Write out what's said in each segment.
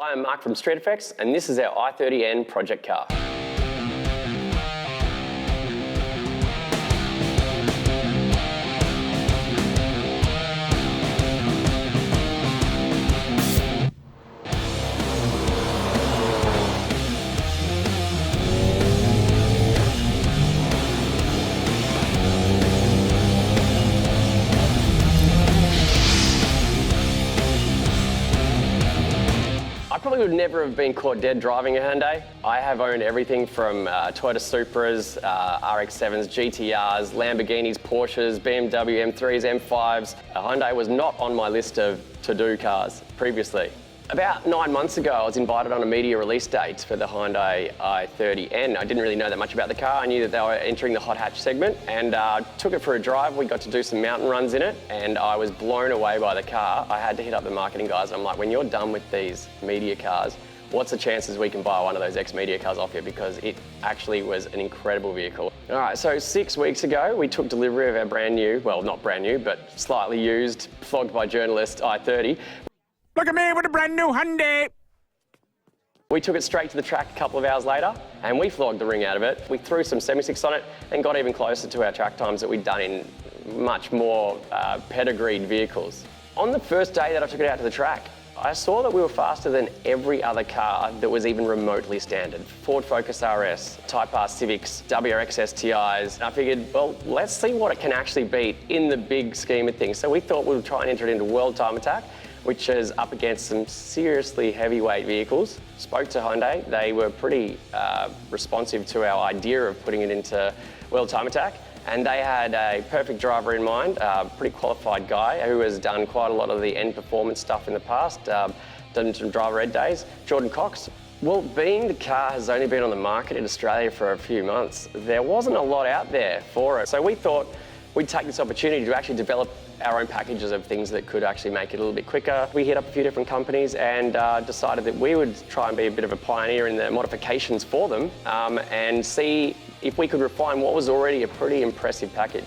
Hi, I'm Mark from Street Effects, and this is our i30N project car. I probably would never have been caught dead driving a Hyundai. I have owned everything from Toyota Supras, RX-7s, GTRs, Lamborghinis, Porsches, BMW M3s, M5s. A Hyundai was not on my list of to-do cars previously. About 9 months ago, I was invited on a media release date for the Hyundai i30N. I didn't really know that much about the car. I knew that they were entering the hot hatch segment and took it for a drive. We got to do some mountain runs in it and I was blown away by the car. I had to hit up the marketing guys and I'm like, when you're done with these media cars, what's the chances we can buy one of those ex-media cars off you? Because it actually was an incredible vehicle. All right, so 6 weeks ago, we took delivery of our brand new, well, not brand new, but slightly used, flogged by journalists i30. Look at me with a brand new Hyundai. We took it straight to the track a couple of hours later and we flogged the ring out of it. We threw some semi-slicks on it and got even closer to our track times that we'd done in much more pedigreed vehicles. On the first day that I took it out to the track, I saw that we were faster than every other car that was even remotely standard. Ford Focus RS, Type R Civics, WRX STIs. And I figured, well, let's see what it can actually beat in the big scheme of things. So we thought we would try and enter it into World Time Attack, which is up against some seriously heavyweight vehicles. Spoke to Hyundai, they were pretty responsive to our idea of putting it into World Time Attack, and they had a perfect driver in mind, a pretty qualified guy who has done quite a lot of the end performance stuff in the past, done some driver ed days, Jordan Cox. Well, being the car has only been on the market in Australia for a few months, there wasn't a lot out there for it. So we thought we'd take this opportunity to actually develop our own packages of things that could actually make it a little bit quicker. We hit up a few different companies and decided that we would try and be a bit of a pioneer in the modifications for them and see if we could refine what was already a pretty impressive package.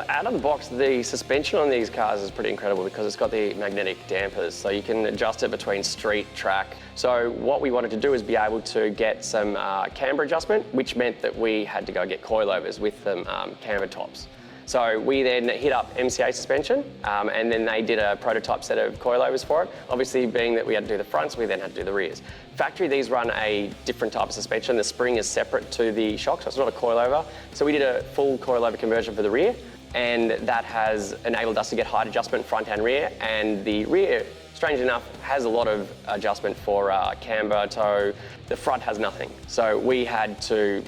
Out of the box, the suspension on these cars is pretty incredible because it's got the magnetic dampers, so you can adjust it between street, track. So what we wanted to do is be able to get some camber adjustment, which meant that we had to go get coilovers with them camber tops. So we then hit up MCA suspension and then they did a prototype set of coilovers for it. Obviously, being that we had to do the fronts, we then had to do the rears. Factory, these run a different type of suspension. The spring is separate to the shock, so it's not a coilover. So we did a full coilover conversion for the rear, and that has enabled us to get height adjustment front and rear. And the rear, strangely enough, has a lot of adjustment for camber, toe. The front has nothing. So we had to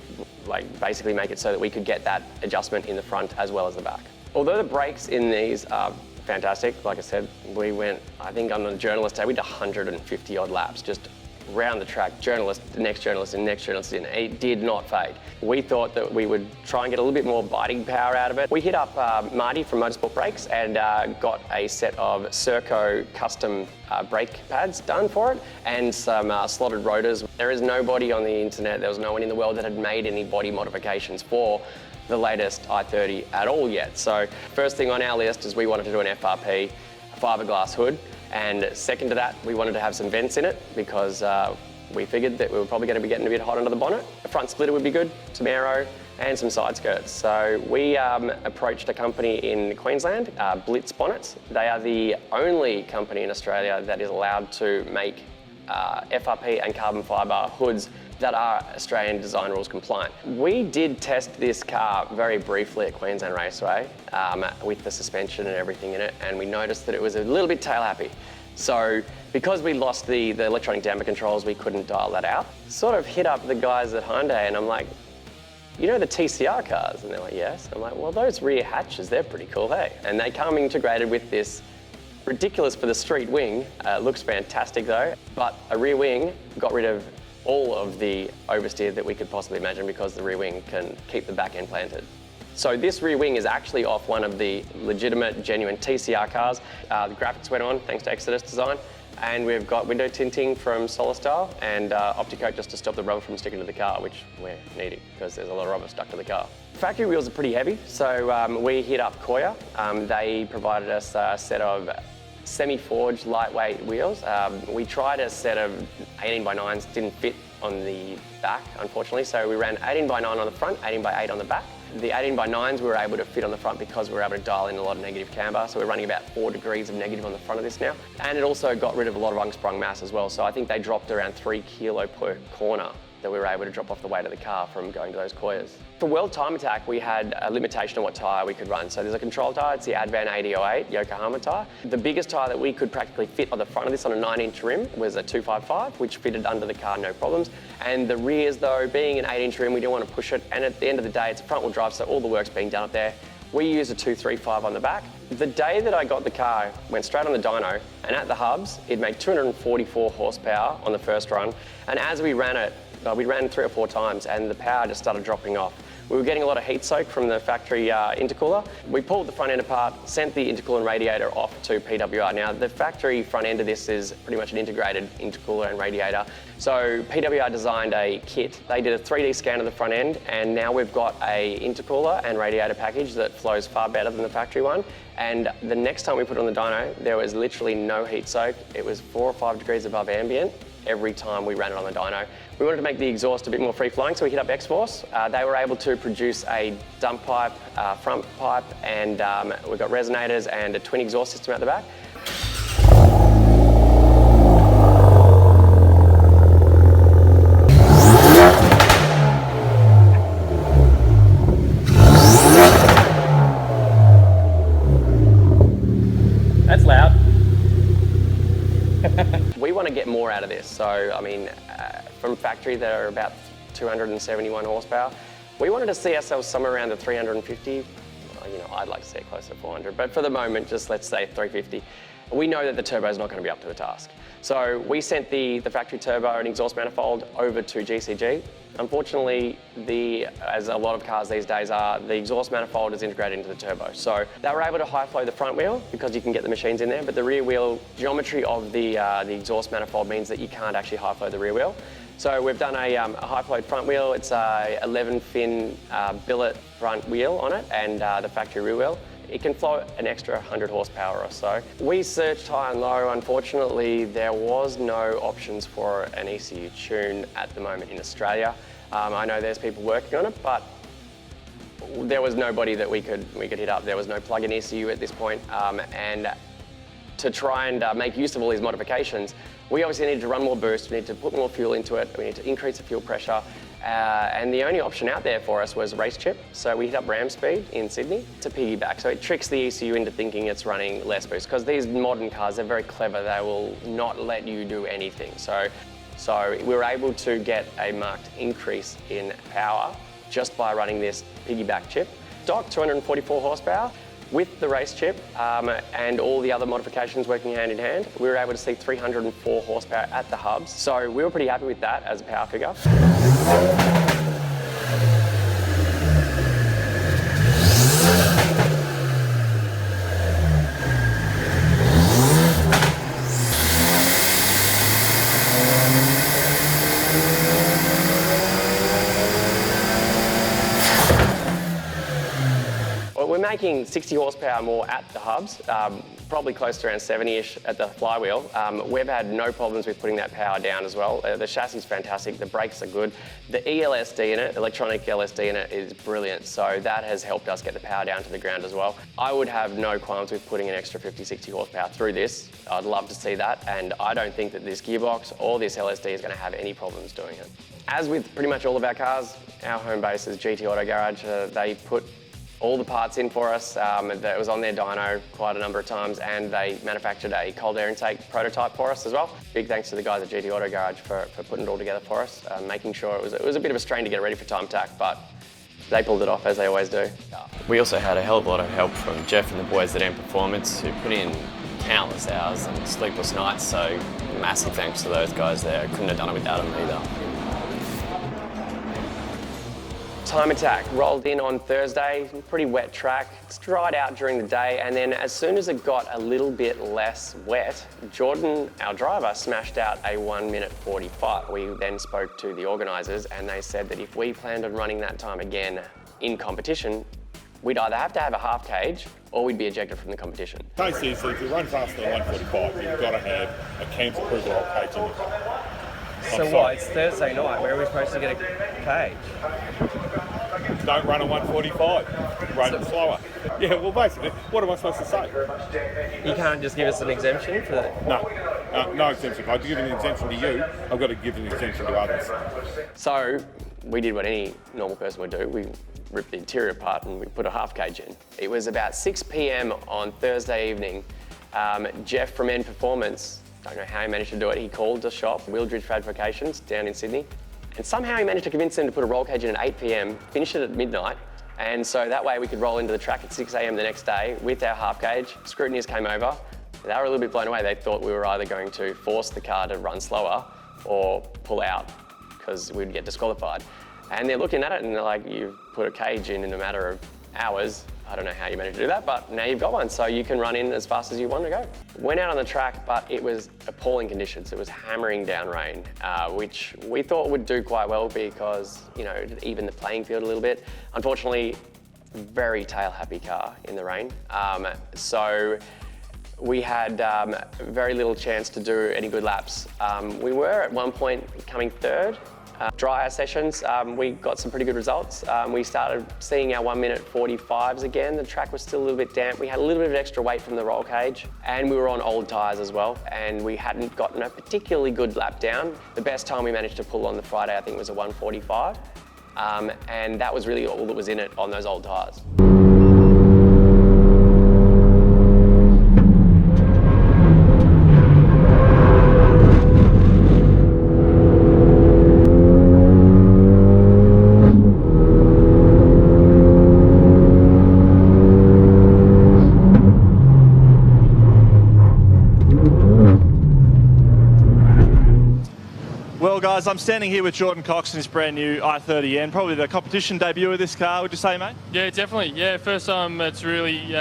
basically make it so that we could get that adjustment in the front as well as the back. Although the brakes in these are fantastic, like I said, we went, I think on the journalist day, we did 150 odd laps, just round the track, journalist, the next journalist, and next journalist in. It did not fade. We thought that we would try and get a little bit more biting power out of it. We hit up Marty from Motorsport Brakes and got a set of Circo custom brake pads done for it and some slotted rotors. There is nobody on the internet, there was no one in the world that had made any body modifications for the latest i30 at all yet. So first thing on our list is we wanted to do an FRP, a fiberglass hood. And second to that, we wanted to have some vents in it because we figured that we were probably going to be getting a bit hot under the bonnet. A front splitter would be good, some aero, and some side skirts. So we approached a company in Queensland, Blitz Bonnets. They are the only company in Australia that is allowed to make FRP and carbon fibre hoods that are Australian design rules compliant. We did test this car very briefly at Queensland Raceway with the suspension and everything in it, and we noticed that it was a little bit tail happy. So because we lost the electronic damper controls, we couldn't dial that out. Sort of hit up the guys at Hyundai and I'm like, you know the TCR cars? And they're like, yes. I'm like, well, those rear hatches, they're pretty cool, hey? And they come integrated with this ridiculous for the street wing. Looks fantastic though, but a rear wing got rid of all of the oversteer that we could possibly imagine because the rear wing can keep the back end planted. So this rear wing is actually off one of the legitimate, genuine TCR cars. The graphics went on thanks to Exodus Design, and we've got window tinting from Solastar and Opticoat just to stop the rubber from sticking to the car, which we're needing because there's a lot of rubber stuck to the car. Factory wheels are pretty heavy, so we hit up Koya. They provided us a set of semi-forged lightweight wheels. We tried a set of 18x9s, didn't fit on the back, unfortunately, so we ran 18x9 on the front, 18x8 on the back. The 18x9s we were able to fit on the front because we were able to dial in a lot of negative camber, so we're running about 4 degrees of negative on the front of this now. And it also got rid of a lot of unsprung mass as well, so I think they dropped around 3 kilo per corner that we were able to drop off the weight of the car from going to those coils. For World Time Attack, we had a limitation on what tyre we could run. So there's a control tyre, it's the Advan 8008 Yokohama tyre. The biggest tyre that we could practically fit on the front of this on a 9-inch rim was a 255, which fitted under the car, no problems. And the rears though, being an 8-inch rim, we didn't want to push it. And at the end of the day, it's a front wheel drive, so all the work's being done up there. We used a 235 on the back. The day that I got the car, went straight on the dyno, and at the hubs, it made 244 horsepower on the first run. And as we ran it, we ran 3 or 4 times and the power just started dropping off. We were getting a lot of heat soak from the factory intercooler. We pulled the front end apart, sent the intercooler and radiator off to PWR. Now, the factory front end of this is pretty much an integrated intercooler and radiator. So PWR designed a kit. They did a 3D scan of the front end, and now we've got a intercooler and radiator package that flows far better than the factory one. And the next time we put it on the dyno, there was literally no heat soak. It was 4 or 5 degrees above ambient every time we ran it on the dyno. We wanted to make the exhaust a bit more free-flowing, so we hit up X-Force. They were able to produce a dump pipe, front pipe, and we've got resonators and a twin exhaust system at the back. That's loud. We want to get more out of this. So, I mean, from factory, they're about 271 horsepower. We wanted to see ourselves somewhere around the 350. You know, I'd like to see it closer to 400, but for the moment, just let's say 350. We know that the turbo is not going to be up to the task. So we sent the factory turbo and exhaust manifold over to GCG. Unfortunately, as a lot of cars these days are, the exhaust manifold is integrated into the turbo. So they were able to high flow the front wheel because you can get the machines in there, but the rear wheel geometry of the exhaust manifold means that you can't actually high flow the rear wheel. So we've done a high flowed front wheel. It's a 11-fin billet front wheel on it and the factory rear wheel. It can flow an extra 100 horsepower or so. We searched high and low. Unfortunately, there was no options for an ECU tune at the moment in Australia. I know there's people working on it, but there was nobody that we could hit up. There was no plug-in ECU at this point. And to try and make use of all these modifications, we obviously needed to run more boost, we need to put more fuel into it, we need to increase the fuel pressure. And the only option out there for us was Racechip. So we hit up Ramspeed in Sydney to piggyback. So it tricks the ECU into thinking it's running less boost, because these modern cars, they're very clever. They will not let you do anything. So we were able to get a marked increase in power just by running this piggyback chip. Stock 244 horsepower. With the Racechip and all the other modifications working hand in hand, we were able to see 304 horsepower at the hubs. So we were pretty happy with that as a power figure. We're making 60 horsepower more at the hubs, probably close to around 70-ish at the flywheel. We've had no problems with putting that power down as well. The chassis is fantastic, the brakes are good. The ELSD in it, electronic LSD in it, is brilliant, so that has helped us get the power down to the ground as well. I would have no qualms with putting an extra 50, 60 horsepower through this. I'd love to see that, and I don't think that this gearbox or this LSD is going to have any problems doing it. As with pretty much all of our cars, our home base is GT Auto Garage. They put all the parts in for us. That was on their dyno quite a number of times, and they manufactured a cold air intake prototype for us as well. Big thanks to the guys at GT Auto Garage for putting it all together for us, making sure it was a bit of a strain to get it ready for time attack, but they pulled it off as they always do. We also had a hell of a lot of help from Jeff and the boys at M Performance, who put in countless hours and sleepless nights, so massive thanks to those guys there. Couldn't have done it without them either. Time attack rolled in on Thursday, pretty wet track. It's dried out during the day, and then as soon as it got a little bit less wet, Jordan, our driver, smashed out a 1:45. We then spoke to the organisers, and they said that if we planned on running that time again in competition, we'd either have to have a half cage or we'd be ejected from the competition. Say seriously, if you run faster than 145, you've got to have a cam's approval roll cage in the car. So what? It's Thursday night. Where are we supposed to get a cage? Don't run at 145. Run it slower. Yeah, well, basically, what am I supposed to say? You can't just give us an exemption for that? No exemption. If I give an exemption to you, I've got to give an exemption to others. So we did what any normal person would do. We ripped the interior apart and we put a half cage in. It was about 6 p.m. on Thursday evening. Jeff from N Performance, don't know how he managed to do it, he called the shop, Wheeldridge Fabrications, down in Sydney, and somehow he managed to convince them to put a roll cage in at 8 p.m, finish it at midnight, and so that way we could roll into the track at 6 a.m. the next day with our half cage. Scrutineers came over. They were a little bit blown away. They thought we were either going to force the car to run slower or pull out because we'd get disqualified. And they're looking at it and they're like, you've put a cage in a matter of hours. I don't know how you managed to do that, but now you've got one, so you can run in as fast as you want to go. Went out on the track, but it was appalling conditions. It was hammering down rain, which we thought would do quite well because, you know, it'd even the playing field a little bit. Unfortunately, very tail-happy car in the rain. So we had very little chance to do any good laps. We were at one point coming third. Drier sessions, we got some pretty good results. We started seeing our 1 minute 45s again. The track was still a little bit damp. We had a little bit of extra weight from the roll cage, and we were on old tyres as well, and we hadn't gotten a particularly good lap down. The best time we managed to pull on the Friday, I think, was a 1:45, and that was really all that was in it on those old tyres. Well, guys, I'm standing here with Jordan Cox in his brand new i30N, probably the competition debut of this car, would you say, mate? Yeah, definitely. Yeah, first time it's really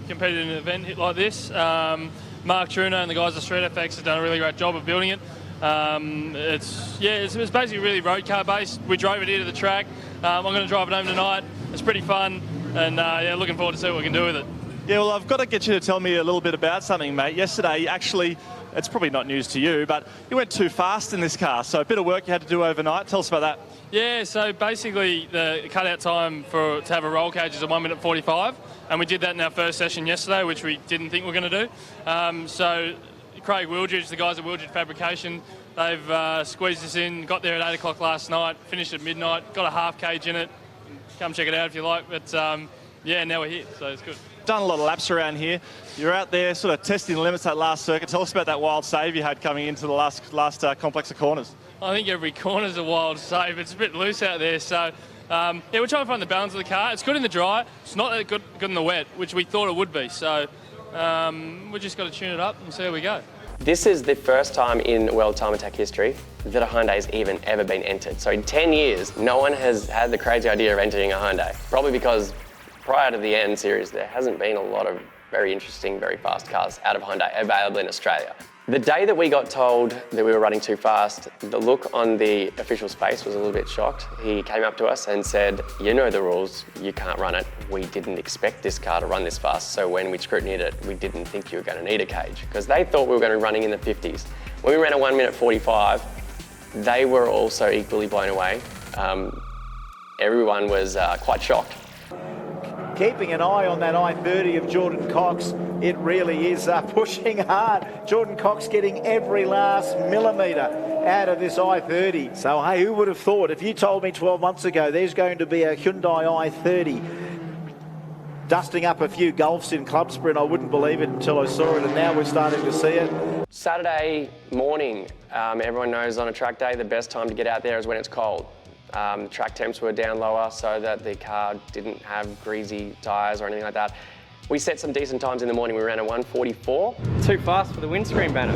competed in an event like this. Mark Truno and the guys at Street FX have done a really great job of building it. It's basically really road car based. We drove it here to the track. I'm going to drive it home tonight. It's pretty fun, and yeah, looking forward to see what we can do with it. Yeah, well, I've got to get you to tell me a little bit about something, mate. Yesterday, actually, it's probably not news to you, but you went too fast in this car, so a bit of work you had to do overnight. Tell us about that. Yeah, so basically the cutout time to have a roll cage is a 1 minute 45, and we did that in our first session yesterday, which we didn't think we were going to do. So Craig Wheeldridge, the guys at Wheeldridge Fabrication, they've squeezed us in, got there at 8 o'clock last night, finished at midnight, got a half cage in it. Come check it out if you like, but yeah, now we're here, so it's good. Done a lot of laps around here. You're out there sort of testing the limits that last circuit. Tell us about that wild save you had coming into the last complex of corners. I think every corner's a wild save. It's a bit loose out there, so yeah, we're trying to find the balance of the car. It's good in the dry. It's not that good in the wet, which we thought it would be. So we just got to tune it up and see how we go. This is the first time in World Time Attack history that a Hyundai has even ever been entered. So in 10 years, no one has had the crazy idea of entering a Hyundai. Probably because prior to the N series, there hasn't been a lot of very interesting, very fast cars out of Hyundai available in Australia. The day that we got told that we were running too fast, the look on the official's face was a little bit shocked. He came up to us and said, you know the rules, you can't run it. We didn't expect this car to run this fast, so when we scrutineered it, we didn't think you were going to need a cage, because they thought we were going to be running in the 50s. When we ran a 1 minute 45, they were also equally blown away. Everyone was quite shocked. Keeping an eye on that i30 of Jordan Cox, it really is pushing hard. Jordan Cox getting every last millimetre out of this i30. So, hey, who would have thought? If you told me 12 months ago there's going to be a Hyundai i30 dusting up a few Gulfs in Club Sprint, I wouldn't believe it until I saw it, and now we're starting to see it. Saturday morning, everyone knows on a track day the best time to get out there is when it's cold. The track temps were down lower so that the car didn't have greasy tyres or anything like that. We set some decent times in the morning. We ran a 1:44. Too fast for the windscreen banner.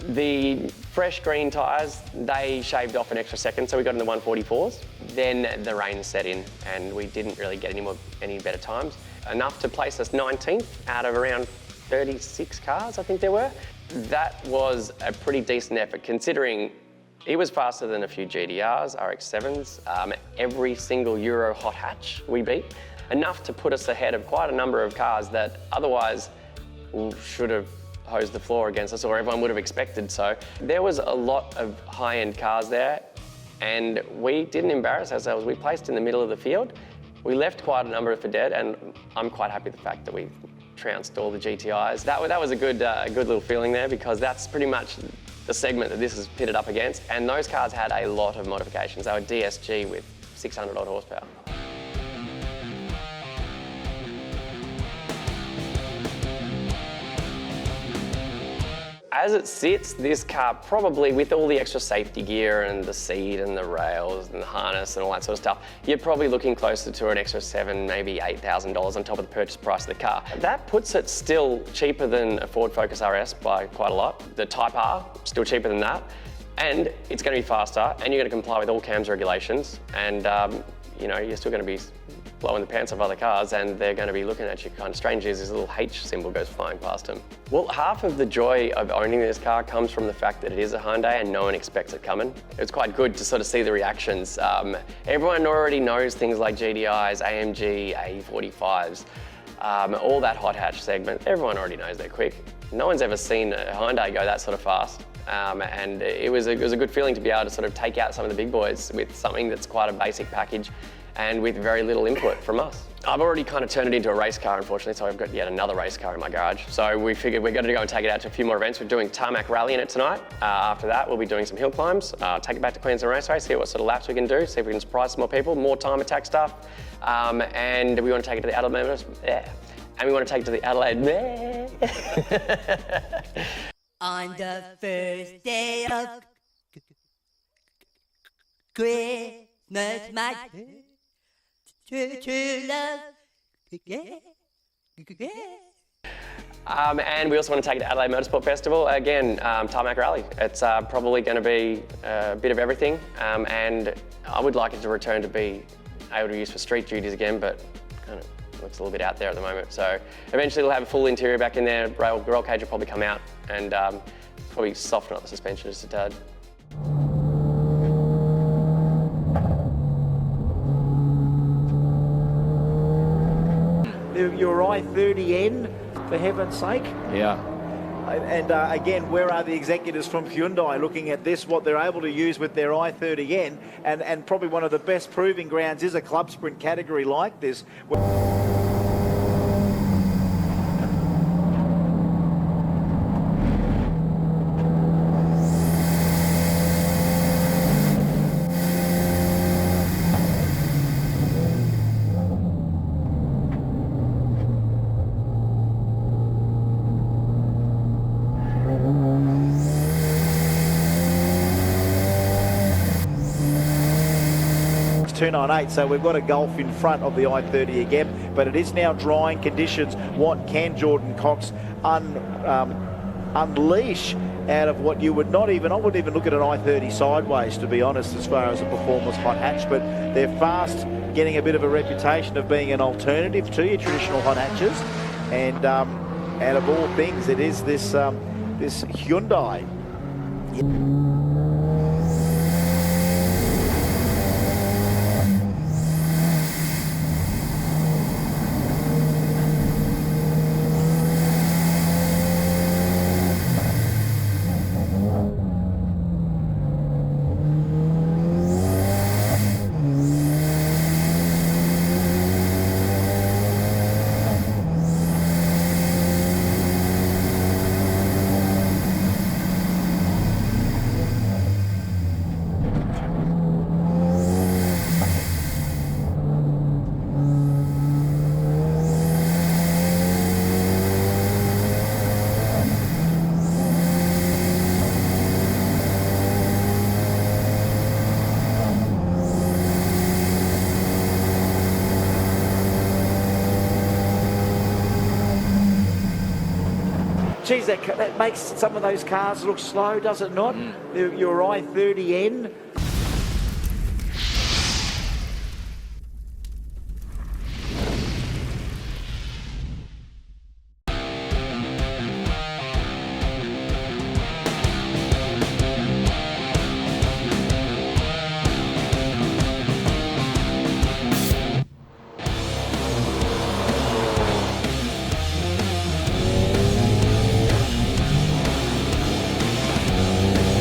The fresh green tyres, they shaved off an extra second, so we got in the 1:44s. Then the rain set in and we didn't really get any better times. Enough to place us 19th out of around 36 cars, I think there were. That was a pretty decent effort considering It was faster than a few GTRs, RX-7s, every single Euro hot hatch we beat, enough to put us ahead of quite a number of cars that otherwise should have hosed the floor against us, or everyone would have expected so. There was a lot of high-end cars there, and we didn't embarrass ourselves. We placed in the middle of the field. We left quite a number for dead, and I'm quite happy with the fact that we trounced all the GTIs. That was a good little feeling there, because that's pretty much the segment that this is pitted up against, and those cars had a lot of modifications. They were DSG with 600 odd horsepower. As it sits, this car probably, with all the extra safety gear and the seat and the rails and the harness and all that sort of stuff, you're probably looking closer to an extra $7,000, maybe $8,000 on top of the purchase price of the car. That puts it still cheaper than a Ford Focus RS by quite a lot. The Type R, still cheaper than that. And it's going to be faster, and you're going to comply with all CAMS regulations, and you know, you're still going to be blowing the pants off other cars, and they're going to be looking at you kind of strangely as this little H symbol goes flying past them. Well, half of the joy of owning this car comes from the fact that it is a Hyundai and no one expects it coming. It's quite good to sort of see the reactions. Everyone already knows things like GTIs, AMG, A45s, all that hot hatch segment. Everyone already knows they're quick. No one's ever seen a Hyundai go that sort of fast. And it was a good feeling to be able to sort of take out some of the big boys with something that's quite a basic package and with very little input from us. I've already kind of turned it into a race car, unfortunately, so I've got yet another race car in my garage. So we figured we're going to go and take it out to a few more events. We're doing tarmac rally in it tonight. After that, we'll be doing some hill climbs, take it back to Queensland Raceway, see what sort of laps we can do, see if we can surprise some more people, more time attack stuff. And we want to take it to the Adelaide, and we want to take it to the Adelaide. On the first day of Christmas, my true love. And we also want to take it to Adelaide Motorsport Festival. Again, tarmac rally. It's probably going to be a bit of everything, and I would like it to return to be able to use for street duties again, but kind of looks a little bit out there at the moment. So eventually we'll have a full interior back in there. Roll cage will probably come out, and probably soften up the suspension just a tad. Your i30N, for heaven's sake. Yeah. And again, where are the executives from Hyundai looking at this, what they're able to use with their i30N, and probably one of the best proving grounds is a club sprint category like this. 298, so we've got a Gulf in front of the i30 again, but it is now drying conditions. What can Jordan Cox unleash out of what you would not even, I wouldn't even look at an i30 sideways, to be honest, as far as a performance hot hatch, but they're fast, getting a bit of a reputation of being an alternative to your traditional hot hatches, and out of all things, it is this this Hyundai. Geez, that makes some of those cars look slow, does it not? Your i30N